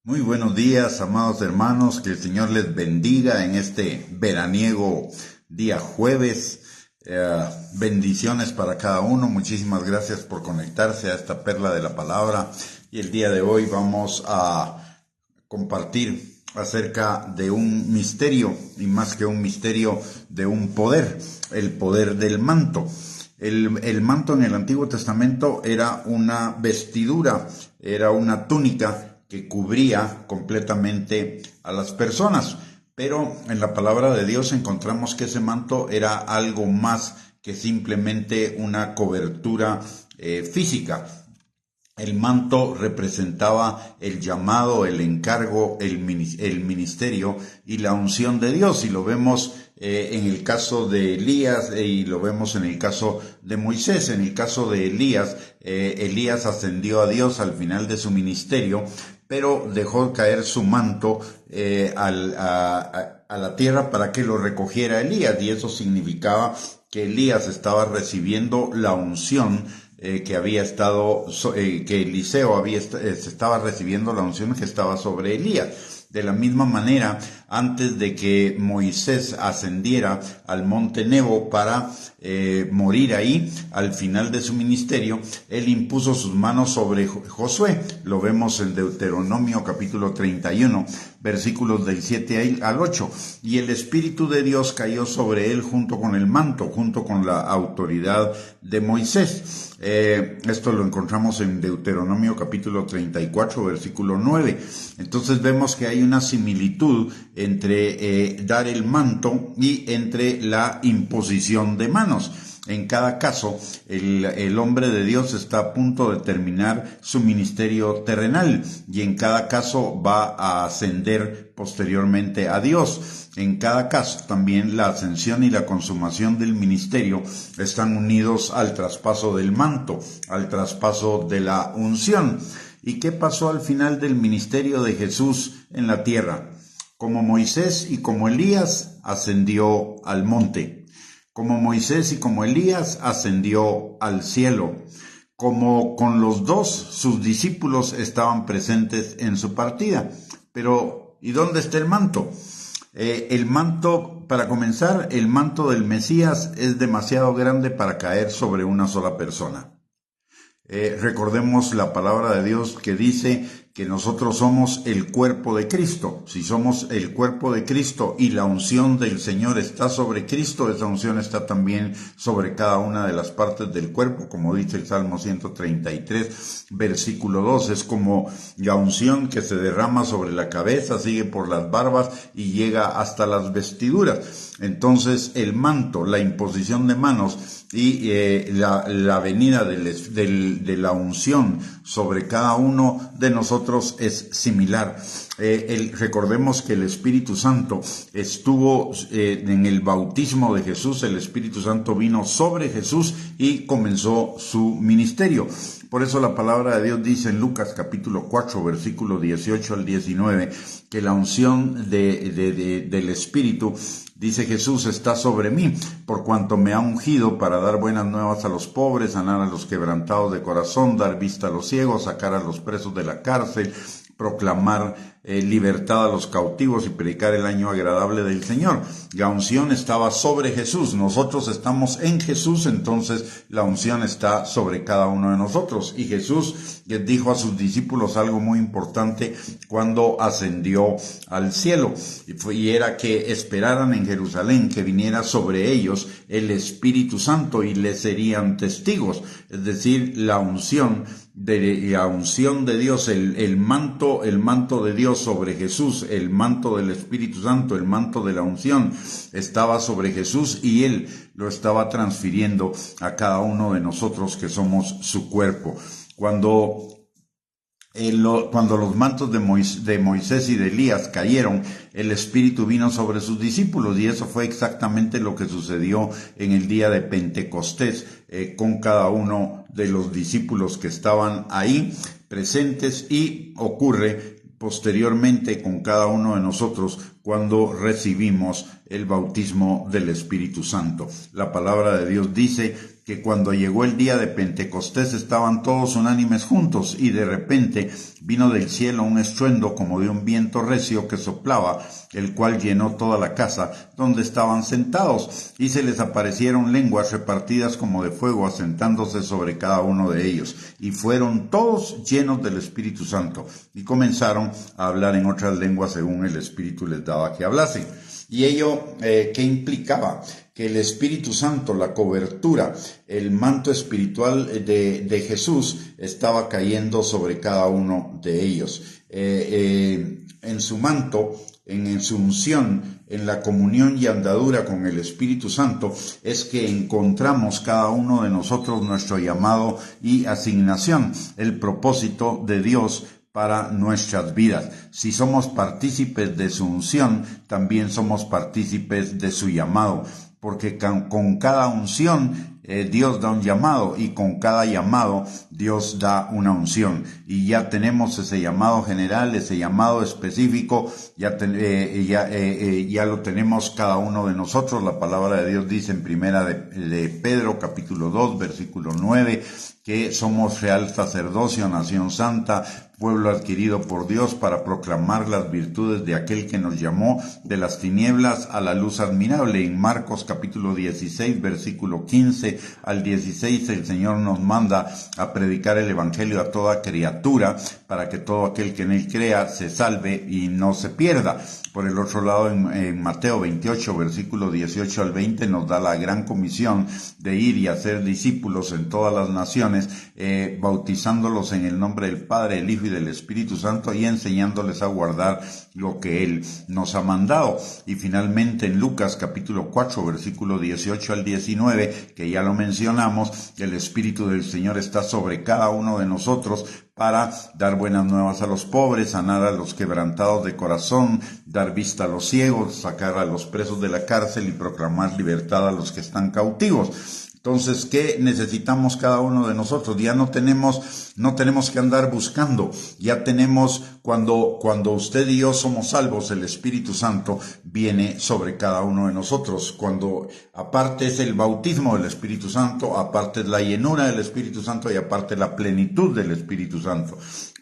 Muy buenos días, amados hermanos, que el Señor les bendiga en este veraniego día jueves. Bendiciones para cada uno. Muchísimas gracias por conectarse a esta perla de la palabra. Y el día de hoy vamos a compartir acerca de un misterio, y más que un misterio, de un poder, el poder del manto. El manto en el Antiguo Testamento era una vestidura, era una túnica que cubría completamente a las personas, pero en la palabra de Dios encontramos que ese manto era algo más que simplemente una cobertura física. El manto representaba el llamado, el encargo, el ministerio y la unción de Dios, y lo vemos en el caso de Elías y lo vemos en el caso de Moisés. En el caso de Elías, Elías ascendió a Dios al final de su ministerio, pero dejó caer su manto a la tierra para que lo recogiera Elías, y eso significaba que Elías estaba recibiendo la unción que Eliseo estaba recibiendo la unción que estaba sobre Elías. De la misma manera, antes de que Moisés ascendiera al monte Nebo para morir ahí, al final de su ministerio, él impuso sus manos sobre Josué. Lo vemos en Deuteronomio capítulo 31, versículos del 7 al 8. Y el Espíritu de Dios cayó sobre él junto con el manto, junto con la autoridad de Moisés. Esto lo encontramos en Deuteronomio capítulo 34, versículo 9. Entonces vemos que hay una similitud entre dar el manto y entre la imposición de manos. En cada caso, el hombre de Dios está a punto de terminar su ministerio terrenal, y en cada caso va a ascender posteriormente a Dios. En cada caso, también la ascensión y la consumación del ministerio están unidos al traspaso del manto, al traspaso de la unción. ¿Y qué pasó al final del ministerio de Jesús en la tierra? Como Moisés y como Elías, ascendió al monte. Como Moisés y como Elías, ascendió al cielo. Como con los dos, sus discípulos estaban presentes en su partida. Pero, ¿y dónde está el manto? El manto, para comenzar, el manto del Mesías es demasiado grande para caer sobre una sola persona. Recordemos la palabra de Dios que dice que nosotros somos el cuerpo de Cristo. Si somos el cuerpo de Cristo y la unción del Señor está sobre Cristo, esa unción está también sobre cada una de las partes del cuerpo, como dice el Salmo 133, versículo 2. Es como la unción que se derrama sobre la cabeza, sigue por las barbas y llega hasta las vestiduras. Entonces el manto, la imposición de manos y la venida de la unción sobre cada uno de nosotros es similar. Recordemos que el Espíritu Santo estuvo en el bautismo de Jesús. El Espíritu Santo vino sobre Jesús y comenzó su ministerio. Por eso la palabra de Dios dice en Lucas capítulo 4, versículo 18 al 19, que la unción del Espíritu, dice Jesús, está sobre mí, por cuanto me ha ungido para dar buenas nuevas a los pobres, sanar a los quebrantados de corazón, dar vista a los ciegos, sacar a los presos de la cárcel, proclamar libertad a los cautivos y predicar el año agradable del Señor. La unción estaba sobre Jesús. Nosotros estamos en Jesús, entonces la unción está sobre cada uno de nosotros. Y Jesús les dijo a sus discípulos algo muy importante cuando ascendió al cielo, y era que esperaran en Jerusalén que viniera sobre ellos el Espíritu Santo y les serían testigos. Es decir, la unción de Dios, el manto de Dios sobre Jesús, el manto del Espíritu Santo, el manto de la unción estaba sobre Jesús, y Él lo estaba transfiriendo a cada uno de nosotros que somos su cuerpo. Cuando los mantos de Moisés y de Elías cayeron, el Espíritu vino sobre sus discípulos, y eso fue exactamente lo que sucedió en el día de Pentecostés con cada uno de los discípulos que estaban ahí presentes, y ocurre posteriormente con cada uno de nosotros cuando recibimos el bautismo del Espíritu Santo. La palabra de Dios dice que cuando llegó el día de Pentecostés estaban todos unánimes juntos, y de repente vino del cielo un estruendo como de un viento recio que soplaba, el cual llenó toda la casa donde estaban sentados, y se les aparecieron lenguas repartidas como de fuego, asentándose sobre cada uno de ellos, y fueron todos llenos del Espíritu Santo, y comenzaron a hablar en otras lenguas según el Espíritu les daba que hablasen. Y ello, ¿qué implicaba? Que el Espíritu Santo, la cobertura, el manto espiritual de Jesús estaba cayendo sobre cada uno de ellos. En su manto, en su unción, en la comunión y andadura con el Espíritu Santo, es que encontramos cada uno de nosotros nuestro llamado y asignación, el propósito de Dios para nuestras vidas. Si somos partícipes de su unción, también somos partícipes de su llamado, porque con cada unción Dios da un llamado, y con cada llamado Dios da una unción, y ya tenemos ese llamado general, ese llamado específico, ya lo tenemos cada uno de nosotros. La palabra de Dios dice en primera de Pedro capítulo 2 versículo 9 que somos real sacerdocio, nación santa, pueblo adquirido por Dios, para proclamar las virtudes de aquel que nos llamó de las tinieblas a la luz admirable. En Marcos capítulo 16, versículo 15 al 16, el Señor nos manda a predicar el evangelio a toda criatura, para que todo aquel que en él crea se salve y no se pierda. Por el otro lado, en Mateo 28, versículo 18 al 20, nos da la gran comisión de ir y hacer discípulos en todas las naciones, bautizándolos en el nombre del Padre, del Hijo y del Espíritu Santo, y enseñándoles a guardar lo que Él nos ha mandado. Y finalmente en Lucas capítulo 4, versículo 18 al 19, que ya lo mencionamos, el Espíritu del Señor está sobre cada uno de nosotros para dar buenas nuevas a los pobres, sanar a los quebrantados de corazón, dar vista a los ciegos, sacar a los presos de la cárcel y proclamar libertad a los que están cautivos. Entonces, ¿qué necesitamos cada uno de nosotros? Ya no tenemos que andar buscando. Ya tenemos, cuando usted y yo somos salvos, el Espíritu Santo viene sobre cada uno de nosotros. Cuando aparte es el bautismo del Espíritu Santo, aparte es la llenura del Espíritu Santo y aparte la plenitud del Espíritu Santo.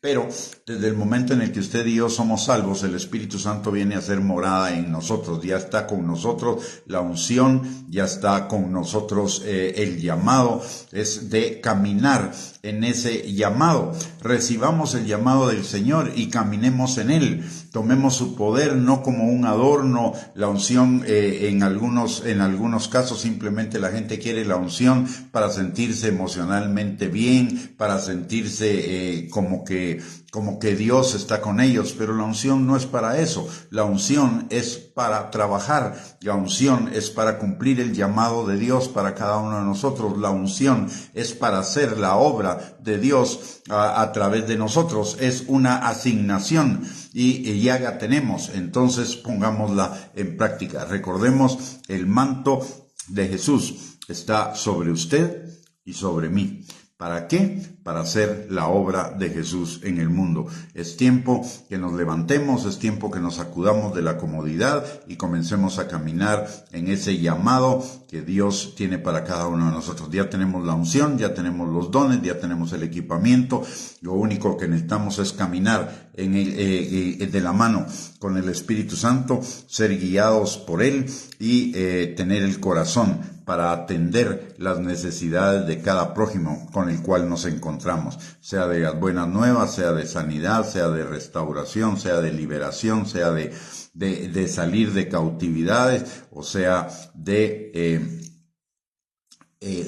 Pero desde el momento en el que usted y yo somos salvos, el Espíritu Santo viene a hacer morada en nosotros. Ya está con nosotros la unción, ya está con nosotros el llamado. Es de caminar en ese llamado. Recibamos el llamado del Señor y caminemos en él. Tomemos su poder no como un adorno. La unción, en algunos casos simplemente la gente quiere la unción para sentirse emocionalmente bien, para sentirse como que Dios está con ellos, pero la unción no es para eso. La unción es para trabajar, la unción es para cumplir el llamado de Dios para cada uno de nosotros. La unción es para hacer la obra de Dios a través de nosotros. Es una asignación y ya la tenemos, entonces pongámosla en práctica. Recordemos, el manto de Jesús está sobre usted y sobre mí. ¿Para qué? Para hacer la obra de Jesús en el mundo. Es tiempo que nos levantemos, es tiempo que nos sacudamos de la comodidad y comencemos a caminar en ese llamado que Dios tiene para cada uno de nosotros. Ya tenemos la unción, ya tenemos los dones, ya tenemos el equipamiento. Lo único que necesitamos es caminar de la mano con el Espíritu Santo, ser guiados por Él y tener el corazón para atender las necesidades de cada prójimo con el cual nos encontramos, sea de las buenas nuevas, sea de sanidad, sea de restauración, sea de liberación, sea de salir de cautividades, o sea de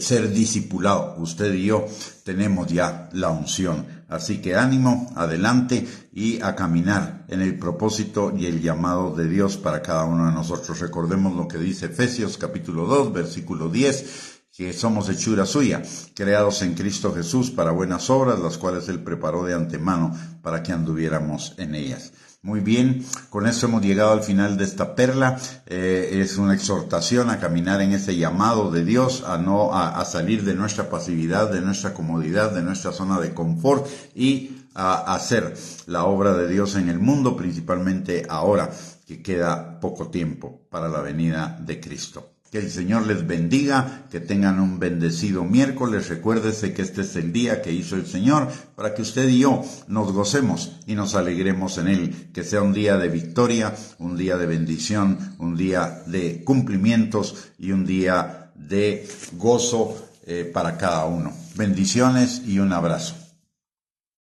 ser discipulado. Usted y yo tenemos ya la unción. Así que ánimo, adelante y a caminar en el propósito y el llamado de Dios para cada uno de nosotros. Recordemos lo que dice Efesios capítulo 2, versículo 10, que somos hechura suya, creados en Cristo Jesús para buenas obras, las cuales Él preparó de antemano para que anduviéramos en ellas. Muy bien, con eso hemos llegado al final de esta perla. Es una exhortación a caminar en ese llamado de Dios, a salir de nuestra pasividad, de nuestra comodidad, de nuestra zona de confort y a hacer la obra de Dios en el mundo, principalmente ahora que queda poco tiempo para la venida de Cristo. Que el Señor les bendiga, que tengan un bendecido miércoles. Recuérdese que este es el día que hizo el Señor para que usted y yo nos gocemos y nos alegremos en Él. Que sea un día de victoria, un día de bendición, un día de cumplimientos y un día de gozo para cada uno. Bendiciones y un abrazo.